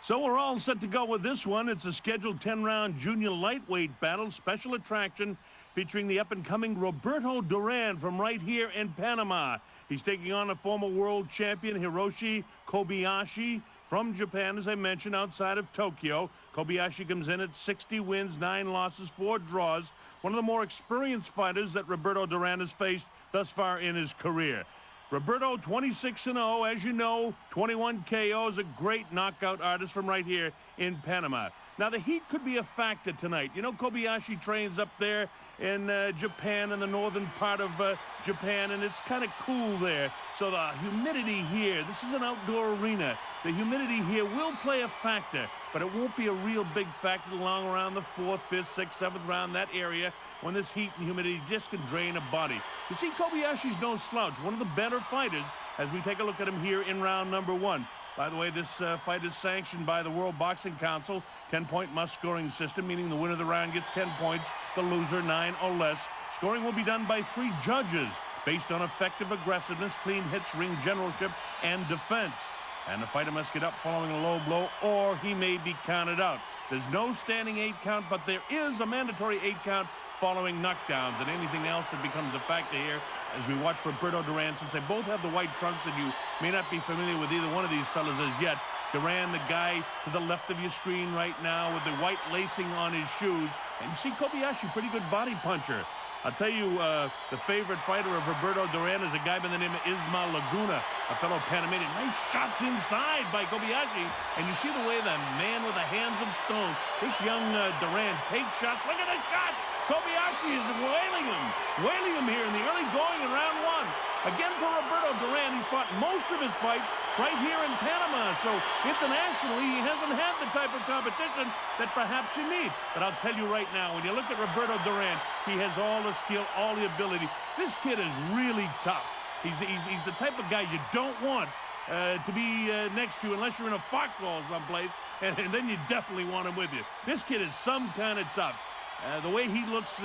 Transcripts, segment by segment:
So we're all set to go with this one. It's a scheduled 10-round junior lightweight battle, special attraction featuring the up-and-coming Roberto Duran from right here in Panama. He's taking on a former world champion, Hiroshi Kobayashi, from Japan, as I mentioned, outside of Tokyo. Kobayashi comes in at 60 wins, 9 losses, 4 draws. One of the more experienced fighters that Roberto Duran has faced thus far in his career. Roberto, 26-0, as you know, 21 KOs, a great knockout artist from right here in Panama. Now, the heat could be a factor tonight. You know, Kobayashi trains up there in Japan, in the northern part of Japan, and it's kind of cool there. So the humidity here, this is an outdoor arena. The humidity here will play a factor, but it won't be a real big factor along around the 4th, 5th, 6th, 7th round, that area, when this heat and humidity just can drain a body. You see, Kobayashi's no slouch, one of the better fighters as we take a look at him here in round number 1. By the way, this fight is sanctioned by the World Boxing Council, 10-point must-scoring system, meaning the winner of the round gets 10 points, the loser 9 or less. Scoring will be done by 3 judges based on effective aggressiveness, clean hits, ring generalship, and defense. And the fighter must get up following a low blow, or he may be counted out. There's no standing 8 count, but there is a mandatory 8 count following knockdowns, and anything else that becomes a factor here as we watch Roberto Duran, since they both have the white trunks, and you may not be familiar with either one of these fellas as yet. Duran, the guy to the left of your screen right now with the white lacing on his shoes. And you see Kobayashi, pretty good body puncher. I'll tell you, the favorite fighter of Roberto Duran is a guy by the name of Ismael Laguna, a fellow Panamanian. Nice shots inside by Kobayashi. And you see the way the man with the hands of stone, this young Duran takes shots. Look at the shots! Kobayashi is wailing him here in the early going in round 1. Again, for Roberto Duran, he's fought most of his fights right here in Panama. So internationally, he hasn't had the type of competition that perhaps you need. But I'll tell you right now, when you look at Roberto Duran, he has all the skill, all the ability. This kid is really tough. He's the type of guy you don't want to be next to unless you're in a foxhole someplace, and then you definitely want him with you. This kid is some kind of tough. The way he looks,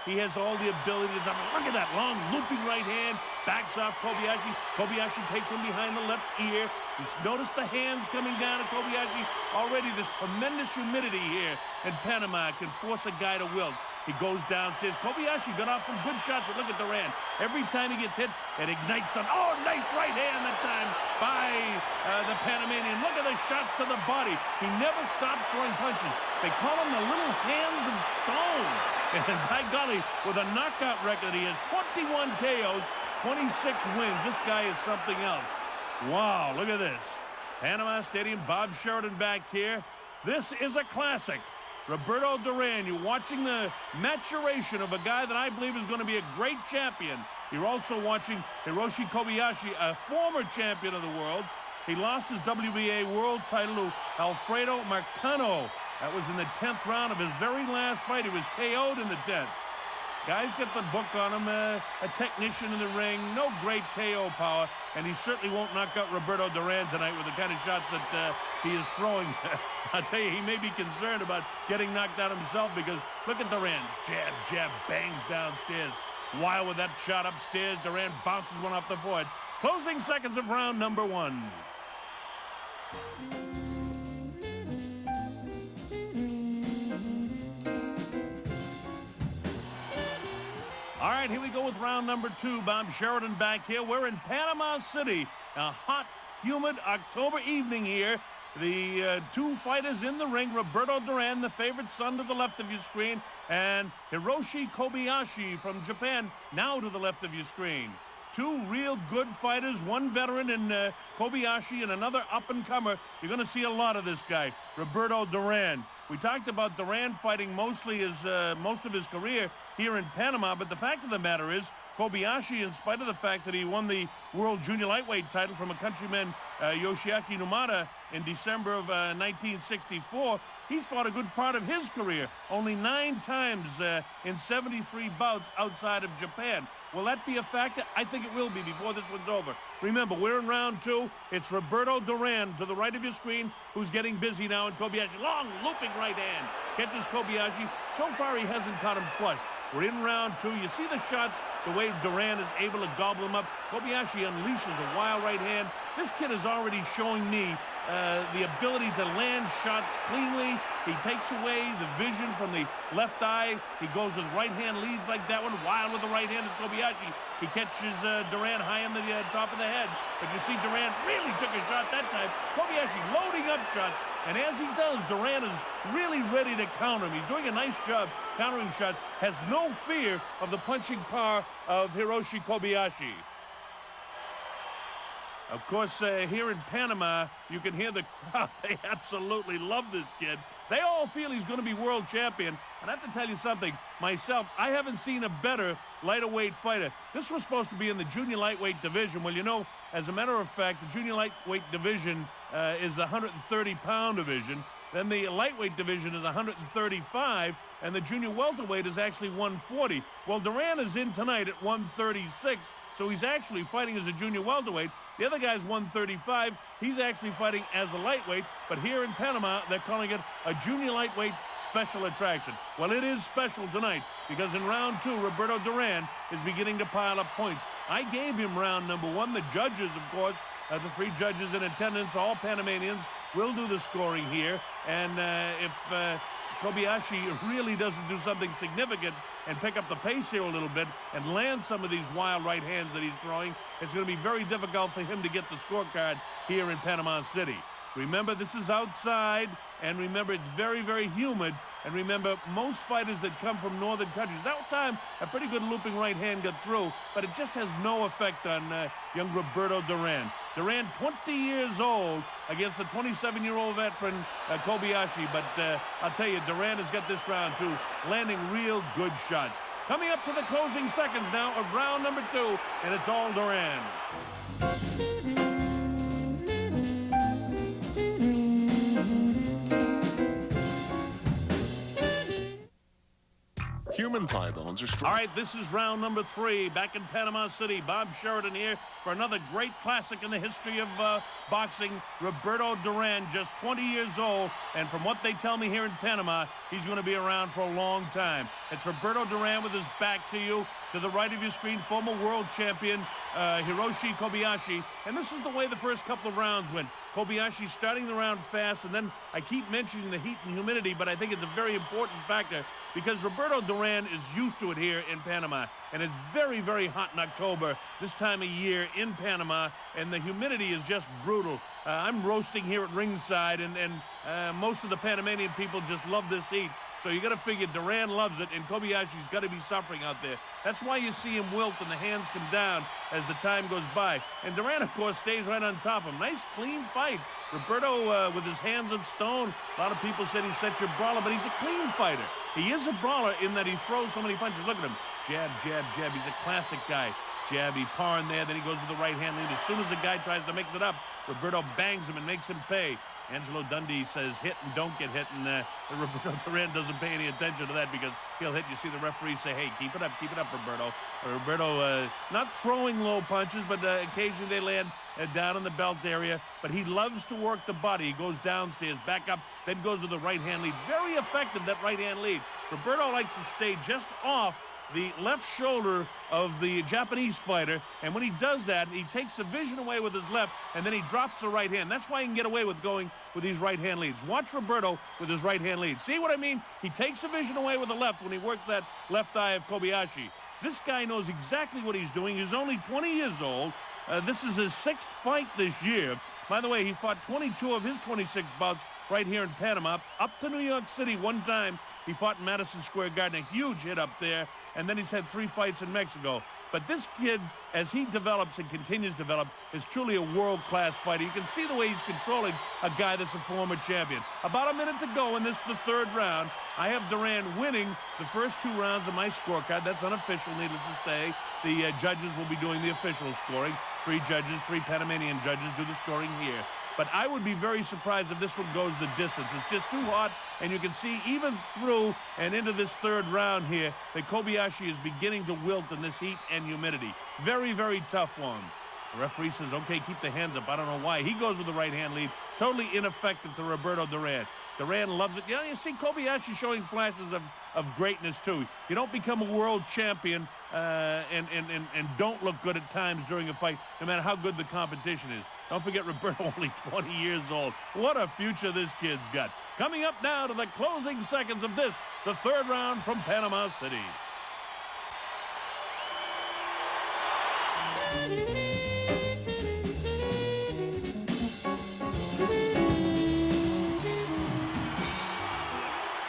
he has all the ability to... Look at that long looping right hand. Backs off Kobayashi. Kobayashi takes him behind the left ear. He's noticed the hands coming down to Kobayashi. Already this tremendous humidity here in Panama can force a guy to wilt. He goes downstairs. Kobayashi got off some good shots, but look at Duran. Every time he gets hit, it ignites some... Oh, nice right hand that time by the Panamanian. Look at the shots to the body. He never stops throwing punches. They call him the little hands of stone. And by golly, with a knockout record, he has 21 KOs, 26 wins. This guy is something else. Wow, look at this. Panama Stadium, Bob Sheridan back here. This is a classic. Roberto Duran, you're watching the maturation of a guy that I believe is going to be a great champion. You're also watching Hiroshi Kobayashi, a former champion of the world. He lost his WBA world title to Alfredo Marcano. That was in the 10th round of his very last fight. He was KO'd in the 10th. Guy's got the book on him, a technician in the ring, no great KO power, and he certainly won't knock out Roberto Duran tonight with the kind of shots that he is throwing. I'll tell you, he may be concerned about getting knocked out himself, because look at Duran. Jab, jab, bangs downstairs. Wild with that shot upstairs. Duran bounces one off the foot. Closing seconds of round number 1. All right, here we go with round number 2. Bob Sheridan back here. We're in Panama City, a hot, humid October evening here. The 2 fighters in the ring, Roberto Duran, the favorite son, to the left of your screen, and Hiroshi Kobayashi from Japan, now to the left of your screen. 2 real good fighters, one veteran in Kobayashi and another up-and-comer. You're going to see a lot of this guy, Roberto Duran. We talked about Duran fighting most of his career here in Panama, but the fact of the matter is, Kobayashi, in spite of the fact that he won the World Junior Lightweight title from a countryman, Yoshiaki Numata, in December of 1964, he's fought a good part of his career, only 9 times in 73 bouts outside of Japan. Will that be a factor? I think it will be before this one's over. Remember, we're in round 2. It's Roberto Duran to the right of your screen, who's getting busy now, and Kobayashi, long looping right hand, catches Kobayashi. So far, he hasn't caught him flush. We're in round 2. You see the shots, the way Duran is able to gobble him up. Kobayashi unleashes a wild right hand. This kid is already showing me the ability to land shots cleanly. He takes away the vision from the left eye. He goes with right hand leads like that one. Wild with the right hand is Kobayashi. He catches Duran high on the top of the head. But you see Duran really took a shot that time. Kobayashi loading up shots. And as he does, Duran is really ready to counter him. He's doing a nice job countering shots. Has no fear of the punching power of Hiroshi Kobayashi. Of course, here in Panama, you can hear the crowd. They absolutely love this kid. They all feel he's going to be world champion. And I have to tell you something, myself, I haven't seen a better lighter-weight fighter. This was supposed to be in the junior lightweight division. Well, you know, as a matter of fact, the junior lightweight division is the 130-pound division. Then the lightweight division is 135, and the junior welterweight is actually 140. Well, Duran is in tonight at 136, so he's actually fighting as a junior welterweight. The other guy's 135. He's actually fighting as a lightweight, but here in Panama, they're calling it a junior lightweight special attraction. Well, it is special tonight because in round two, Roberto Duran is beginning to pile up points. I gave him round number one. The judges, of course, the three judges in attendance, all Panamanians, will do the scoring here. And if Kobayashi really doesn't do something significant and pick up the pace here a little bit and land some of these wild right hands that he's throwing, it's going to be very difficult for him to get the scorecard here in Panama City. Remember, this is outside, and remember, it's very, very humid. And remember, most fighters that come from northern countries, that time, a pretty good looping right hand got through, but it just has no effect on young Roberto Duran. Duran, 20 years old, against a 27-year-old veteran, Kobayashi. But I'll tell you, Duran has got this round, too, landing real good shots. Coming up to the closing seconds now of round number two, and it's all Duran. Human thigh bones are strong. All right, this is round number three back in Panama City. Bob Sheridan here for another great classic in the history of boxing. Roberto Duran, just 20 years old, and from what they tell me here in Panama, he's going to be around for a long time. It's Roberto Duran with his back to you. To the right of your screen, former world champion Hiroshi Kobayashi. And this is the way the first couple of rounds went. Kobayashi starting the round fast, and then I keep mentioning the heat and humidity, but I think it's a very important factor because Roberto Duran is used to it here in Panama. And it's very, very hot in October this time of year in Panama, and the humidity is just brutal. I'm roasting here at ringside, and most of the Panamanian people just love this heat. So you got to figure Duran loves it, and Kobayashi's got to be suffering out there. That's why you see him wilt and the hands come down as the time goes by. And Duran, of course, stays right on top of him. Nice, clean fight. Roberto, with his hands of stone, a lot of people said he's such a brawler, but he's a clean fighter. He is a brawler in that he throws so many punches. Look at him. Jab, jab, jab. He's a classic guy. Jab, he parring there, then he goes to the right hand lead. As soon as the guy tries to mix it up, Roberto bangs him and makes him pay. Angelo Dundee says hit and don't get hit, and Roberto Duran doesn't pay any attention to that because he'll hit. You see the referee say, hey, keep it up, Roberto. Roberto not throwing low punches, but occasionally they land down in the belt area. But he loves to work the body. He goes downstairs, back up, then goes to the right-hand lead. Very effective, that right-hand lead. Roberto likes to stay just off the left shoulder of the Japanese fighter, and when he does that, he takes the vision away with his left, and then he drops the right hand. That's why he can get away with going with these right hand leads. Watch Roberto with his right hand lead. See what I mean? He takes the vision away with the left when he works that left eye of Kobayashi. This guy knows exactly what he's doing. He's only 20 years old. This is his 6th fight this year. By the way, he fought 22 of his 26 bouts right here in Panama. Up to New York City one time. He fought in Madison Square Garden, a huge hit up there, and then he's had 3 fights in Mexico. But this kid, as he develops and continues to develop, is truly a world-class fighter. You can see the way he's controlling a guy that's a former champion. About a minute to go, and this is the 3rd round. I have Duran winning the first 2 rounds of my scorecard. That's unofficial, needless to say. The judges will be doing the official scoring. 3 judges, 3 Panamanian judges do the scoring here. But I would be very surprised if this one goes the distance. It's just too hot, and you can see even through and into this 3rd round here that Kobayashi is beginning to wilt in this heat and humidity. Very, very tough one. The referee says, okay, keep the hands up. I don't know why. He goes with the right-hand lead. Totally ineffective to Roberto Duran. Duran loves it. You know, you see Kobayashi showing flashes of greatness, too. You don't become a world champion and don't look good at times during a fight, no matter how good the competition is. Don't forget Roberto, only 20 years old. What a future this kid's got. Coming up now to the closing seconds of this, the third round from Panama City.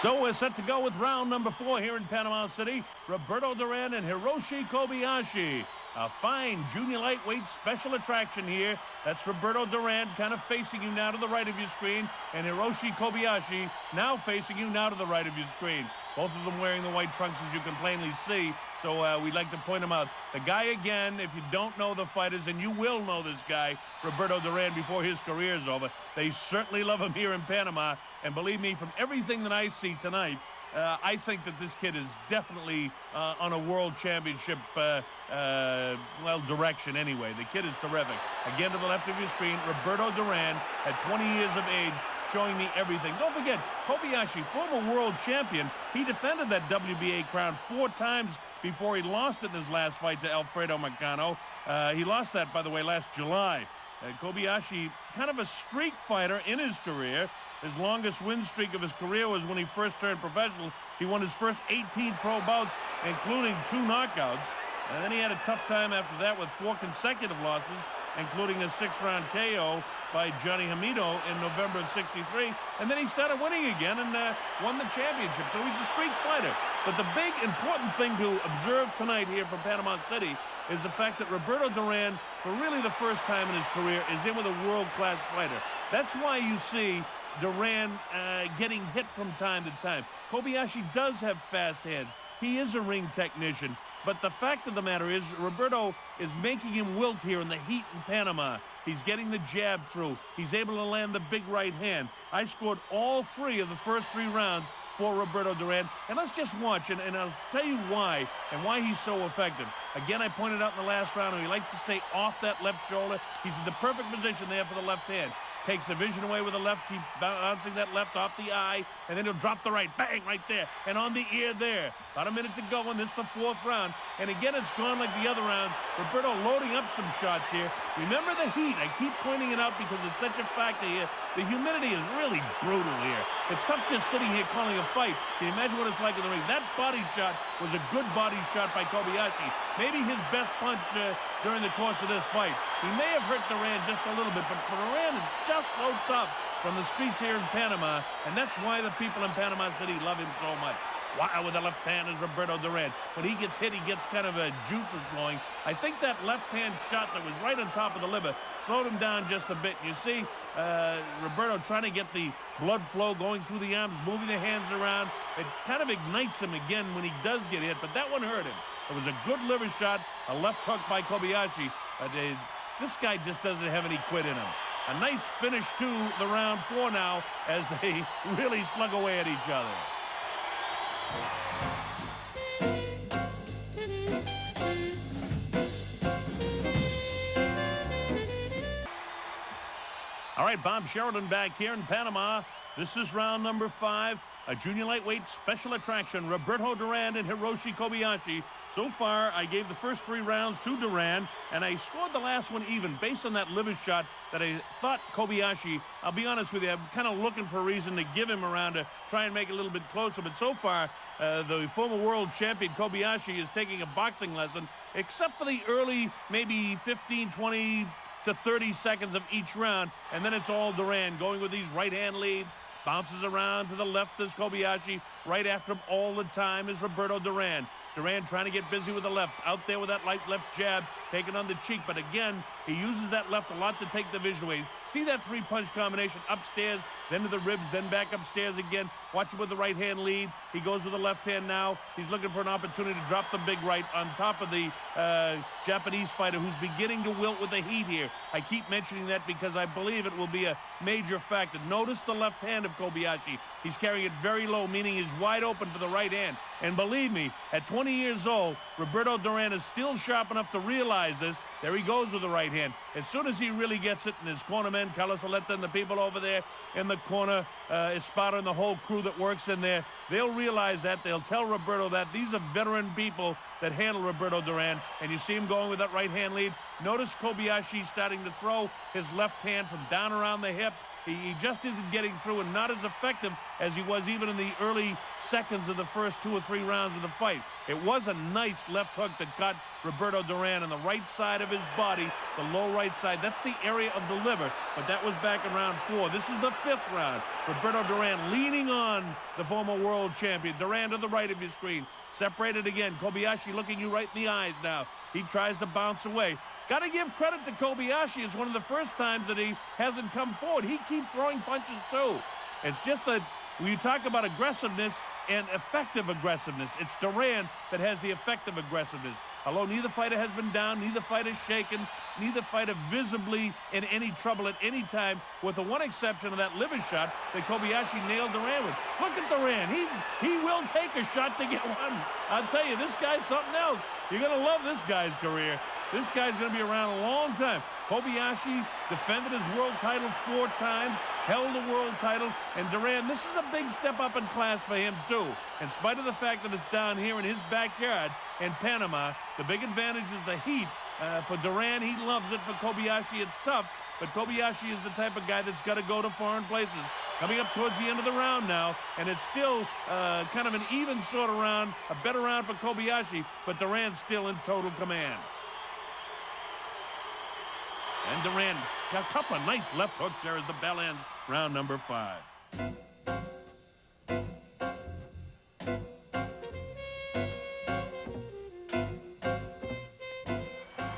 So we're set to go with round number 4 here in Panama City. Roberto Duran and Hiroshi Kobayashi. A fine junior lightweight special attraction here. That's Roberto Duran kind of facing you now to the right of your screen, and Hiroshi Kobayashi now facing you now to the right of your screen. Both of them wearing the white trunks, as you can plainly see. So we'd like to point them out. The guy, again, if you don't know the fighters, and you will know this guy, Roberto Duran, before his career is over, they certainly love him here in Panama. And believe me, from everything that I see tonight, I think that this kid is definitely on a world championship, direction anyway. The kid is terrific. Again, to the left of your screen, Roberto Duran, at 20 years of age, showing me everything. Don't forget, Kobayashi, former world champion, he defended that WBA crown 4 times before he lost it in his last fight to Alfredo Marcano. He lost that, by the way, last July. Kobayashi, kind of a streak fighter in his career. His longest win streak of his career was when he first turned professional. He won his first 18 pro bouts, including 2 knockouts. And then he had a tough time after that with 4 consecutive losses, including a 6-round KO by Johnny Hamido in November of '63. And then he started winning again and won the championship. So he's a streak fighter. But the big important thing to observe tonight here from Panama City is the fact that Roberto Duran, for really the first time in his career, is in with a world-class fighter. That's why you see Duran getting hit from time to time. Kobayashi does have fast hands. He is a ring technician. But the fact of the matter is, Roberto is making him wilt here in the heat in Panama. He's getting the jab through. He's able to land the big right hand. I scored all 3 of the first 3 rounds for Roberto Duran. And let's just watch, and I'll tell you why, and why he's so effective. Again, I pointed out in the last round, he likes to stay off that left shoulder. He's in the perfect position there for the left hand. Takes the vision away with the left, keeps bouncing that left off the eye, and then he'll drop the right, bang, right there, and on the ear there. About a minute to go, and this is the 4th round. And again, it's gone like the other rounds. Roberto loading up some shots here. Remember the heat. I keep pointing it out because it's such a factor here. The humidity is really brutal here. It's tough just sitting here calling a fight. Can you imagine what it's like in the ring? That body shot was a good body shot by Kobayashi. Maybe his best punch during the course of this fight. He may have hurt Duran just a little bit, but Duran is just so tough from the streets here in Panama, and that's why the people in Panama City love him so much. Wow, with the left hand is Roberto Duran. When he gets hit, he gets kind of a juices flowing. I think that left-hand shot that was right on top of the liver slowed him down just a bit. You see Roberto trying to get the blood flow going through the arms, moving the hands around. It kind of ignites him again when he does get hit, but that one hurt him. It was a good liver shot, a left hook by Kobayashi. But this guy just doesn't have any quit in him. A nice finish to the round 4 now as they really slug away at each other. All right, Bob Sheridan back here in Panama. This is round number 5. A junior lightweight special attraction, Roberto Duran and Hiroshi Kobayashi. So far, I gave the first 3 rounds to Duran, and I scored the last one even based on that liver shot that I thought Kobayashi, I'll be honest with you, I'm kind of looking for a reason to give him around to try and make it a little bit closer. But so far, the former world champion Kobayashi is taking a boxing lesson, except for the early maybe 15, 20 to 30 seconds of each round, and then it's all Duran going with these right-hand leads. Bounces around to the left as Kobayashi. Right after him all the time is Roberto Duran. Duran trying to get busy with the left. Out there with that light left jab, taking on the cheek. But again, he uses that left a lot to take the vision away. See that 3-punch combination upstairs, then to the ribs, then back upstairs again. Watch him with the right hand lead. He goes with the left hand now. He's looking for an opportunity to drop the big right on top of the Japanese fighter who's beginning to wilt with the heat here. I keep mentioning that because I believe it will be a major factor. Notice the left hand of Kobayashi. He's carrying it very low, meaning he's wide open for the right hand. And believe me, at 20 years old, Roberto Duran is still sharp enough to realize this. There he goes with the right hand. As soon as he really gets it, and his corner men, Carlos Aleta and the people over there in the corner, Espada and the whole crew that works in there, they'll realize that. They'll tell Roberto that. These are veteran people that handle Roberto Duran. And you see him going with that right hand lead. Notice Kobayashi starting to throw his left hand from down around the hip. He just isn't getting through and not as effective as he was even in the early seconds of the first 2 or 3 rounds of the fight. It was a nice left hook that caught Roberto Duran on the right side of his body, the low right side. That's the area of the liver, but that was back in round 4. This is the 5th round. Roberto Duran leaning on the former world champion. Duran to the right of your screen. Separated again. Kobayashi looking you right in the eyes now. He tries to bounce away. Got to give credit to Kobayashi. It's one of the first times that he hasn't come forward. He keeps throwing punches too. It's just that when you talk about aggressiveness and effective aggressiveness, it's Duran that has the effective aggressiveness. Although neither fighter has been down, neither fighter shaken, neither fighter visibly in any trouble at any time, with the one exception of that liver shot that Kobayashi nailed Duran with. Look at Duran. He will take a shot to get one. I'll tell you, this guy's something else. You're going to love this guy's career. This guy's going to be around a long time. Kobayashi defended his world title 4 times, held the world title, and Duran, this is a big step up in class for him too. In spite of the fact that it's down here in his backyard in Panama, the big advantage is the heat. For Duran, he loves it. For Kobayashi, it's tough, but Kobayashi is the type of guy that's got to go to foreign places. Coming up towards the end of the round now, and it's still kind of an even sort of round, a better round for Kobayashi, but Duran's still in total command. And Duran got a couple of nice left hooks there as the bell ends round number 5.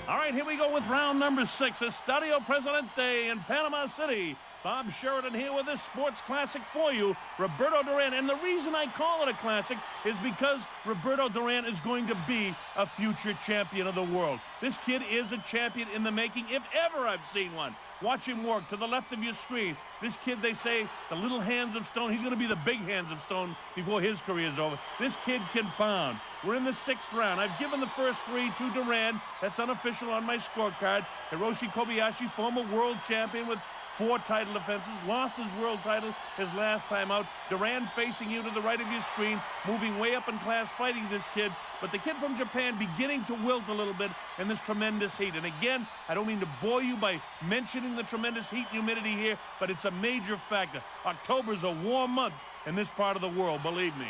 All right, here we go with round number 6. Estadio Presidente in Panama City. Bob Sheridan here with this sports classic for you, Roberto Duran. And the reason I call it a classic is because Roberto Duran is going to be a future champion of the world. This kid is a champion in the making, if ever I've seen one. Watch him work to the left of your screen. This kid, they say, the little hands of stone. He's going to be the big hands of stone before his career is over. This kid can pound. We're in the 6th round. I've given the first 3 to Duran. That's unofficial on my scorecard. Hiroshi Kobayashi, former world champion with 4 title defenses, lost his world title his last time out. Duran facing you to the right of your screen, moving way up in class, fighting this kid. But the kid from Japan beginning to wilt a little bit in this tremendous heat. And again, I don't mean to bore you by mentioning the tremendous heat and humidity here, but it's a major factor. October's a warm month in this part of the world, believe me.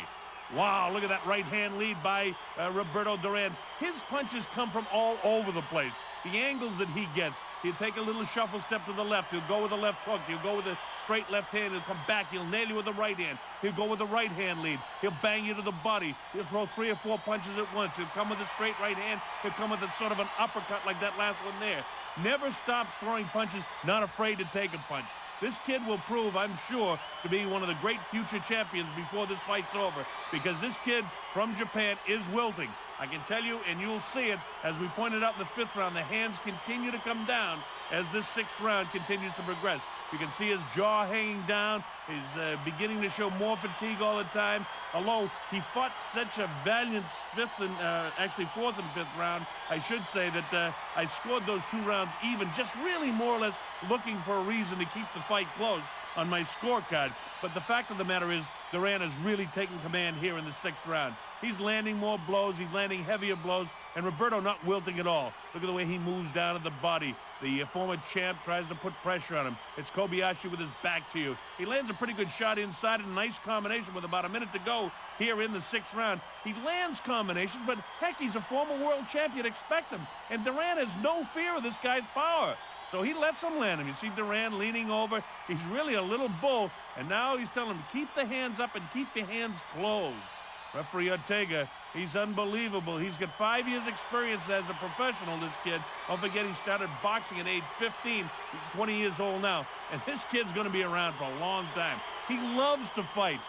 Wow, look at that right hand lead by Roberto Duran. His punches come from all over the place. The angles that he gets, he'll take a little shuffle step to the left. He'll go with a left hook. He'll go with a straight left hand. He'll come back. He'll nail you with the right hand. He'll go with the right hand lead. He'll bang you to the body. He'll throw 3 or 4 punches at once. He'll come with a straight right hand. He'll come with a sort of an uppercut like that last one there. Never stops throwing punches, not afraid to take a punch. This kid will prove, I'm sure, to be one of the great future champions before this fight's over, because this kid from Japan is wilting. I can tell you, and you'll see it, as we pointed out in the 5th round, the hands continue to come down as this 6th round continues to progress. You can see his jaw hanging down. He's beginning to show more fatigue all the time. Although he fought such a valiant 4th and 5th round, I should say that I scored those 2 rounds even, just really more or less looking for a reason to keep the fight close on my scorecard. But the fact of the matter is, Duran is really taking command here in the 6th round. He's landing more blows. He's landing heavier blows. And Roberto not wilting at all. Look at the way he moves down at the body. The former champ tries to put pressure on him. It's Kobayashi with his back to you. He lands a pretty good shot inside. A nice combination with about a minute to go here in the 6th round. He lands combinations, but heck, he's a former world champion. Expect him. And Duran has no fear of this guy's power. So he lets him land him. You see Duran leaning over. He's really a little bull. And now he's telling him, keep the hands up and keep your hands closed. Referee Ortega, he's unbelievable. He's got 5 years experience as a professional, this kid. Don't forget he started boxing at age 15. He's 20 years old now. And this kid's going to be around for a long time. He loves to fight.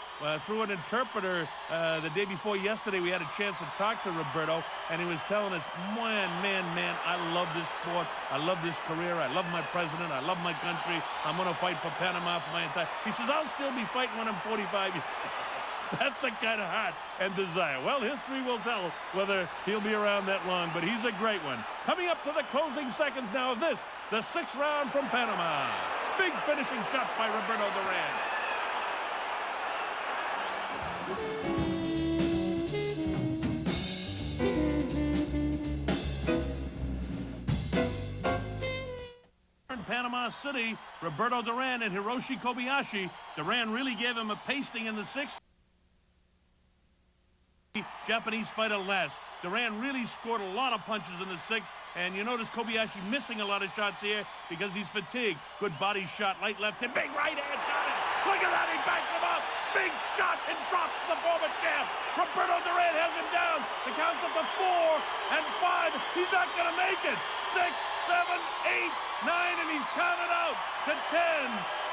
Through an interpreter the day before yesterday, we had a chance to talk to Roberto, and he was telling us, man, I love this sport. I love this career. I love my president. I love my country. I'm going to fight for Panama for my entire... He says, I'll still be fighting when I'm 45 years old. That's the kind of heart and desire. Well, history will tell whether he'll be around that long, but he's a great one. Coming up to the closing seconds now of this, the 6th round from Panama. Big finishing shot by Roberto Duran. City. Roberto Duran and Hiroshi Kobayashi. Duran really gave him a pasting in the sixth. Japanese fighter last. Duran really scored a lot of punches in the sixth, and you notice Kobayashi missing a lot of shots here because he's fatigued. Good body shot, light left, and big right hand, got it! Look at that, he backs him up! Big shot and drops the former champ! Roberto Duran has him down. The count's up to 4 and 5. He's not gonna make it. 6, 7, 8, 9, and he's counted out to 10.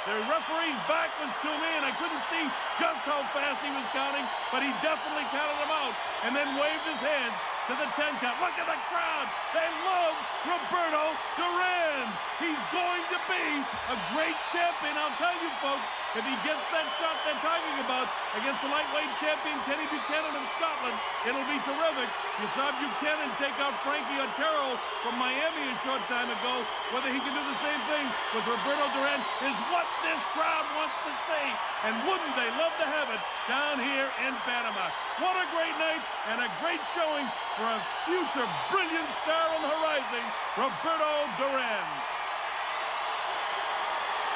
The referee's back was to me, and I couldn't see just how fast he was counting, but he definitely counted him out and then waved his hands to the 10 count. Look at the crowd. They love Roberto Duran. He's going to be a great champion. I'll tell you, folks, if he gets that shot they're talking about against the lightweight champion Kenny Buchanan of Scotland, it'll be terrific. You saw Buchanan take out Frankie Otero from Miami a short time ago. Whether he can do the same thing with Roberto Duran is what this crowd wants to see. And wouldn't they love to have it down here in Panama? What a great night and a great showing for a future brilliant star on the horizon, Roberto Duran.